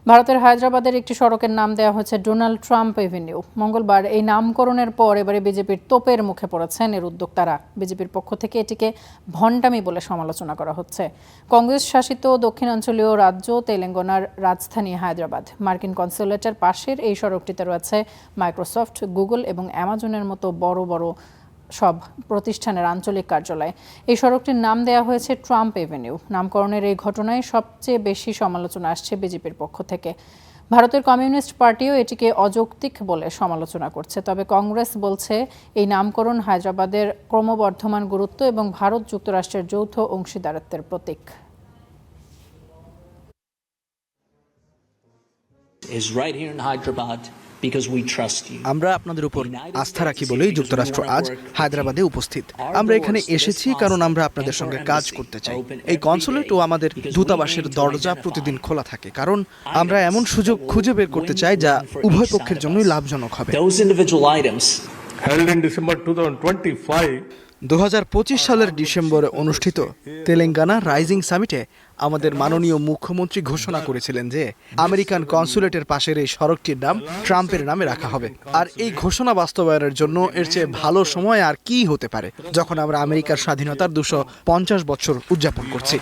ভারতের হায়দ্রাবাদের একটি সড়কের নাম দেওয়া হয়েছে ডোনাল্ড ট্রাম্প এভিনিউ। মঙ্গলবার এই নামকরণের পর এবারে বিজেপির তোপের মুখে পড়েছেন এর উদ্যোক্তারা। বিজেপির পক্ষ থেকে এটিকে ভণ্ডামি বলে সমালোচনা করা হচ্ছে। কংগ্রেস শাসিত দক্ষিণাঞ্চলীয় রাজ্য তেলেঙ্গানার রাজধানী হায়দ্রাবাদ। মার্কিন কনসুলেটের পাশের এই সড়কটিতে রয়েছে মাইক্রোসফট, গুগল এবং অ্যামাজনের মতো বড় বড় সব প্রতিষ্ঠানের আঞ্চলিক কার্যালয়। এই সড়কটির নাম দেওয়া হয়েছে ট্রাম্প এভিনিউ। নামকরণের এই ঘটনায় সবচেয়ে বেশি সমালোচনা আসছে বিজেপির পক্ষ থেকে। ভারতের কমিউনিস্ট পার্টিও এটিকে অযৌক্তিক বলে সমালোচনা করছে। তবে কংগ্রেস বলছে এই নামকরণ হায়দ্রাবাদের ক্রমবর্ধমান গুরুত্ব এবং ভারত যুক্তরাষ্ট্রের যৌথ অংশীদারত্বের প্রতীক। আমরা আপনাদের উপর আস্থা রাখি বলেই যুক্তরাষ্ট্র আজ হায়দ্রাবাদে উপস্থিত। আমরা এখানে এসেছি কারণ আমরা আপনাদের সঙ্গে কাজ করতে চাই। এই কনসুলেট ও আমাদের দূতাবাসের দরজা প্রতিদিন খোলা থাকে, কারণ আমরা এমন সুযোগ খুঁজে বের করতে চাই যা উভয় পক্ষের জন্যই লাভজনক হবে। 2025 সালের ডিসেম্বরে অনুষ্ঠিত তেলেঙ্গানা রাইজিং সামিটে আমাদের মাননীয় মুখ্যমন্ত্রী ঘোষণা করেছিলেন যে আমেরিকান কনসুলেটের পাশের এই সড়কটির নাম ট্রাম্পের নামে রাখা হবে। আর এই ঘোষণা বাস্তবায়নের জন্য এর চেয়ে ভালো সময় আর কি হতে পারে, যখন আমরা আমেরিকার স্বাধীনতার 250 বছর উদযাপন করছি।